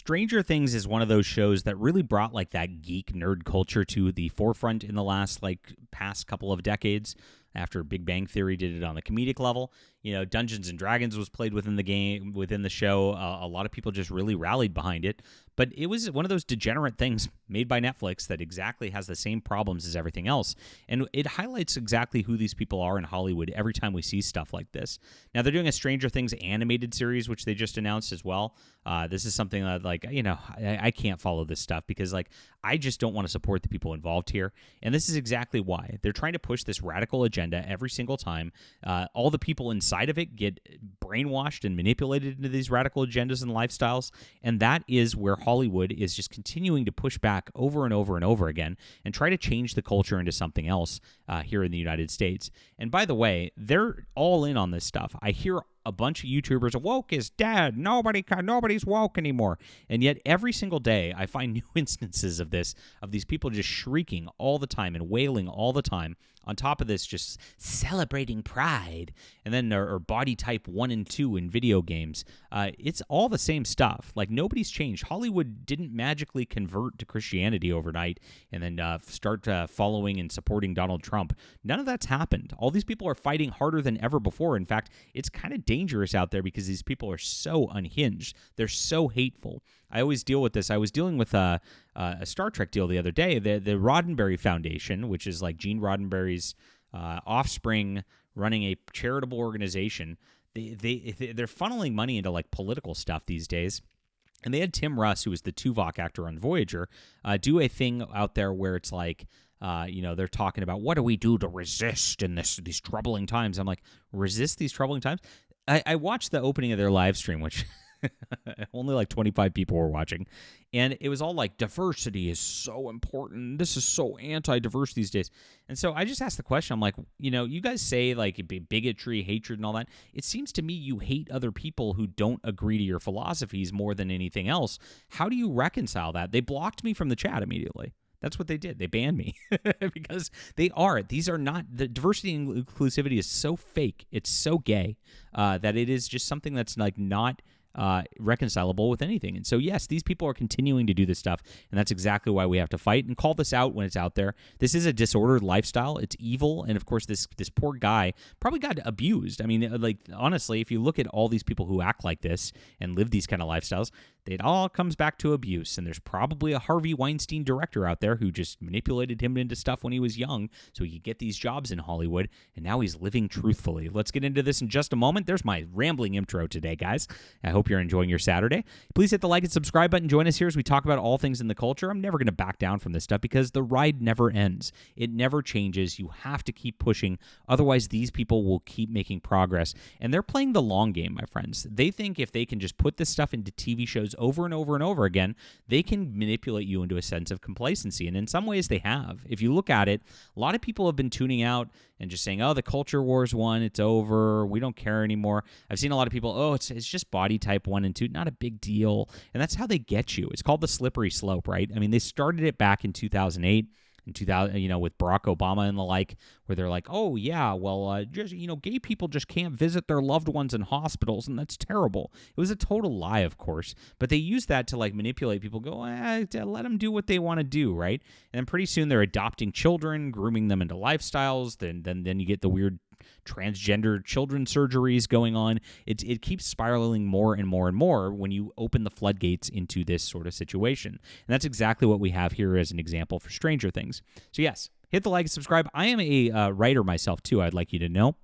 Stranger Things is one of those shows that really brought like that geek nerd culture to the forefront in the last past couple of decades. After Big Bang Theory did it on the comedic level, Dungeons and Dragons was played within the show. A lot of people just really rallied behind it. But it was one of those degenerate things made by Netflix that exactly has the same problems as everything else. And it highlights exactly who these people are in Hollywood every time we see stuff like this. Now, they're doing a Stranger Things animated series, which they just announced as well. This is something that, I can't follow this stuff because, I just don't want to support the people involved here. And this is exactly why. They're trying to push this radical agenda every single time. All the people inside of it get brainwashed and manipulated into these radical agendas and lifestyles. And that is where Hollywood is just continuing to push back over and over and over again and try to change the culture into something else here in the United States. And by the way, they're all in on this stuff. I hear a bunch of YouTubers, woke is dead. Nobody's woke anymore. And yet every single day I find new instances of these people just shrieking all the time and wailing all the time. On top of this, just celebrating pride. And then or body type 1 and 2 in video games. It's all the same stuff. Nobody's changed. Hollywood didn't magically convert to Christianity overnight and then start following and supporting Donald Trump. None of that's happened. All these people are fighting harder than ever before. In fact, it's kind of dangerous out there because these people are so unhinged. They're so hateful. I always deal with this. I was dealing with a Star Trek deal the other day. The Roddenberry Foundation, which is Gene Roddenberry's offspring, running a charitable organization. They're funneling money into political stuff these days. And they had Tim Russ, who was the Tuvok actor on Voyager, do a thing out there where it's they're talking about what do we do to resist in these troubling times. I'm like, resist these troubling times? I watched the opening of their live stream, which only 25 people were watching. And it was all diversity is so important. This is so anti-diverse these days. And so I just asked the question. I'm like, you guys say bigotry, hatred, and all that. It seems to me you hate other people who don't agree to your philosophies more than anything else. How do you reconcile that? They blocked me from the chat immediately. That's what they did. They banned me because these are not, the diversity and inclusivity is so fake. It's so gay that it is just something that's not reconcilable with anything. And so, yes, these people are continuing to do this stuff, and that's exactly why we have to fight and call this out when it's out there. This is a disordered lifestyle. It's evil, and of course, this poor guy probably got abused. I mean, honestly, if you look at all these people who act like this and live these kind of lifestyles, it all comes back to abuse, and there's probably a Harvey Weinstein director out there who just manipulated him into stuff when he was young so he could get these jobs in Hollywood, and now he's living truthfully. Let's get into this in just a moment. There's my rambling intro today, guys. I hope you're enjoying your Saturday. Please hit the like and subscribe button. Join us here as we talk about all things in the culture. I'm never going to back down from this stuff because the ride never ends. It never changes. You have to keep pushing. Otherwise, these people will keep making progress, and they're playing the long game, my friends. They think if they can just put this stuff into TV shows over and over and over again, they can manipulate you into a sense of complacency. And in some ways they have. If you look at it, a lot of people have been tuning out and just saying, oh, the culture wars won, it's over, we don't care anymore. I've seen a lot of people, oh, it's just body type 1 and 2, not a big deal. And that's how they get you. It's called the slippery slope, right? I mean, they started it back in 2008. In 2000, with Barack Obama and the like, where they're like, oh, yeah, well, gay people just can't visit their loved ones in hospitals, and that's terrible. It was a total lie, of course, but they use that to, manipulate people, let them do what they want to do, right? And then pretty soon they're adopting children, grooming them into lifestyles, then you get the weird transgender children surgeries going on. It keeps spiraling more and more and more when you open the floodgates into this sort of situation. And that's exactly what we have here as an example for Stranger Things. So yes, hit the like and subscribe. I am a writer myself too, I'd like you to know.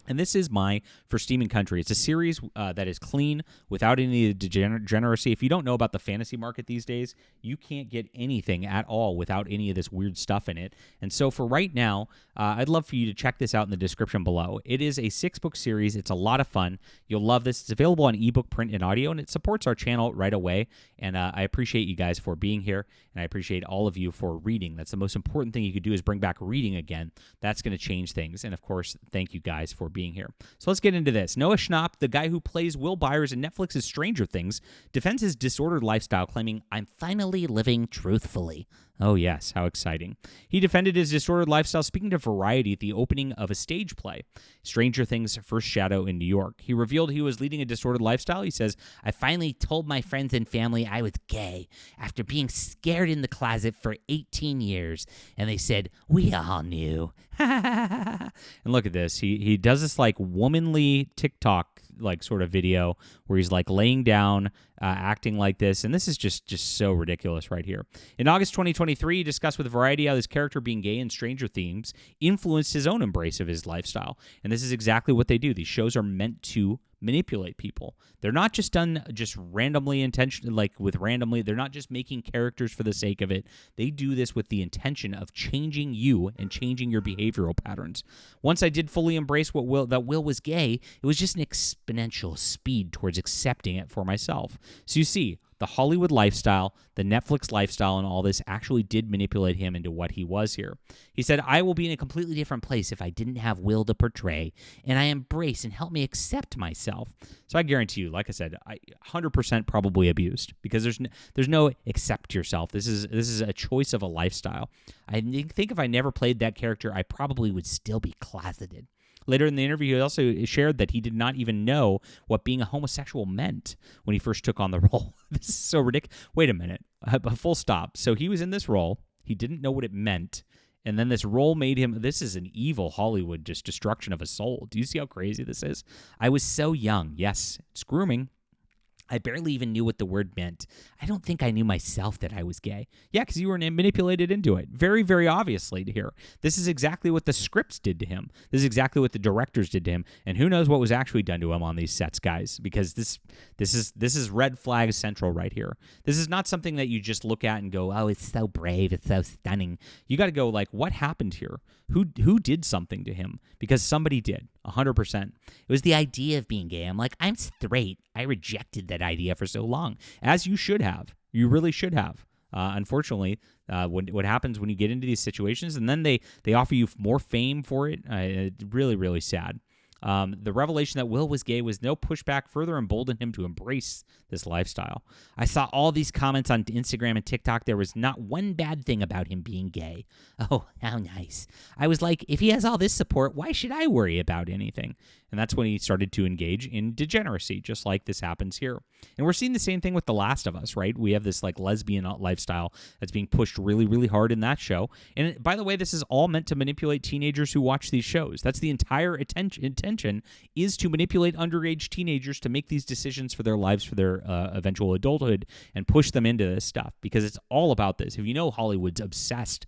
And this is my For Steam and Country. It's a series that is clean, without any degeneracy. If you don't know about the fantasy market these days, you can't get anything at all without any of this weird stuff in it. And so for right now, I'd love for you to check this out in the description below. It is a 6-book series. It's a lot of fun. You'll love this. It's available on ebook, print, and audio, and it supports our channel right away. And I appreciate you guys for being here, and I appreciate all of you for reading. That's the most important thing you could do, is bring back reading again. That's going to change things. And of course, thank you guys for being here. So let's get into this. Noah Schnapp, the guy who plays Will Byers in Netflix's Stranger Things, defends his disordered lifestyle, claiming, "I'm finally living truthfully." Oh, yes. How exciting. He defended his disordered lifestyle, speaking to Variety at the opening of a stage play, Stranger Things' First Shadow in New York. He revealed he was leading a disordered lifestyle. He says, I finally told my friends and family I was gay after being scared in the closet for 18 years. And they said, we all knew. And look at this. He does this like womanly TikTok like sort of video where he's like laying down, acting like this, and this is just so ridiculous right here. In August 2023, he discussed with Variety how his character being gay in Stranger Things influenced his own embrace of his lifestyle, and this is exactly what they do. These shows are meant to manipulate people. They're not just done just randomly they're not just making characters for the sake of it. They do this with the intention of changing you and changing your behavioral patterns. Once I did fully embrace that Will was gay, it was just an exponential speed towards accepting it for myself. So you see, the Hollywood lifestyle, the Netflix lifestyle, and all this actually did manipulate him into what he was here. He said, I will be in a completely different place if I didn't have Will to portray, and I embrace and help me accept myself. So I guarantee you, like I said, 100% probably abused, because there's no accept yourself. This is a choice of a lifestyle. I think if I never played that character, I probably would still be closeted. Later in the interview, he also shared that he did not even know what being a homosexual meant when he first took on the role. This is so ridiculous. Wait a minute. A full stop. So he was in this role. He didn't know what it meant. And then this role made him, this is an evil Hollywood just destruction of a soul. Do you see how crazy this is? I was so young. Yes, it's grooming. I barely even knew what the word meant. I don't think I knew myself that I was gay. Yeah, because you were manipulated into it. Very, very obviously to hear. This is exactly what the scripts did to him. This is exactly what the directors did to him. And who knows what was actually done to him on these sets, guys, because this is red flag central right here. This is not something that you just look at and go, oh, it's so brave, it's so stunning. You got to go like, what happened here? Who did something to him? Because somebody did. 100%. It was the idea of being gay. I'm like, I'm straight. I rejected that idea for so long, as you should have. You really should have. Unfortunately, what happens when you get into these situations, and then they offer you more fame for it, it's really, really sad. The revelation that Will was gay was no pushback, further emboldened him to embrace this lifestyle. I saw all these comments on Instagram and TikTok. There was not one bad thing about him being gay. Oh, how nice. I was like, if he has all this support, why should I worry about anything? And that's when he started to engage in degeneracy, just like this happens here. And we're seeing the same thing with The Last of Us, right? We have this like lesbian lifestyle that's being pushed really, really hard in that show. And by the way, this is all meant to manipulate teenagers who watch these shows. That's the entire intention is to manipulate underage teenagers to make these decisions for their lives, for their eventual adulthood, and push them into this stuff, because it's all about this. If you know, Hollywood's obsessed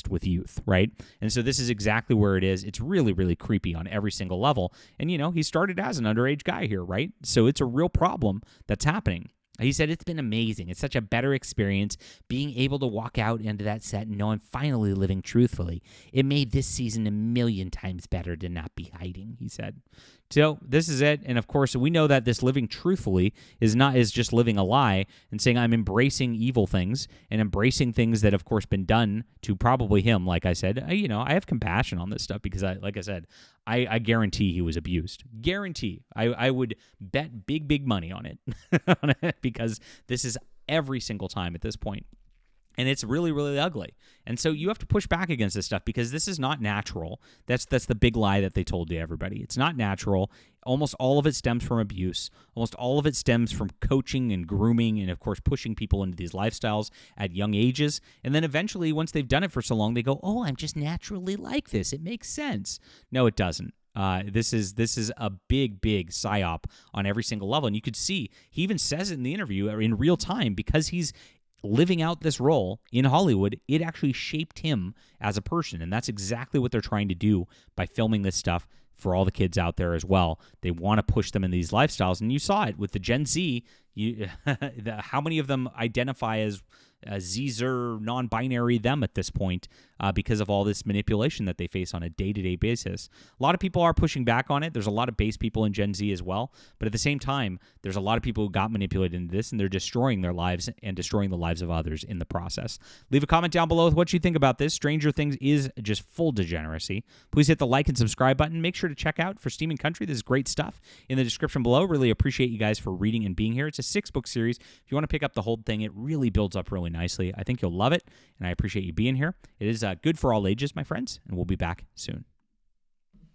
with youth, right? And so this is exactly where it is. It's really, really creepy on every single level. And, he started as an underage guy here, right? So it's a real problem that's happening. He said, it's been amazing. It's such a better experience being able to walk out into that set and know I'm finally living truthfully. It made this season 1,000,000 times better to not be hiding, he said. So this is it. And of course, we know that this living truthfully is just living a lie and saying I'm embracing evil things and embracing things that have, of course, been done to probably him. Like I said, I have compassion on this stuff because I guarantee he was abused. Guarantee. I would bet big money on it because this is every single time at this point. And it's really, really ugly. And so you have to push back against this stuff because this is not natural. That's the big lie that they told to everybody. It's not natural. Almost all of it stems from abuse. Almost all of it stems from coaching and grooming and, of course, pushing people into these lifestyles at young ages. And then eventually, once they've done it for so long, they go, oh, I'm just naturally like this. It makes sense. No, it doesn't. This is a big psyop on every single level. And you could see, he even says it in the interview in real time, because he's living out this role in Hollywood, it actually shaped him as a person. And that's exactly what they're trying to do by filming this stuff for all the kids out there as well. They want to push them in these lifestyles. And you saw it with the Gen Z. How many of them identify as Zer, non-binary them at this point because of all this manipulation that they face on a day-to-day basis. A lot of people are pushing back on it. There's a lot of base people in Gen Z as well. But at the same time, there's a lot of people who got manipulated into this, and they're destroying their lives and destroying the lives of others in the process. Leave a comment down below with what you think about this. Stranger Things is just full degeneracy. Please hit the like and subscribe button. Make sure to check out For Steam and Country. This is great stuff in the description below. Really appreciate you guys for reading and being here. It's a 6-book series. If you want to pick up the whole thing, it really builds up really nicely. I think you'll love it, and I appreciate you being here. It is good for all ages, my friends, and we'll be back soon.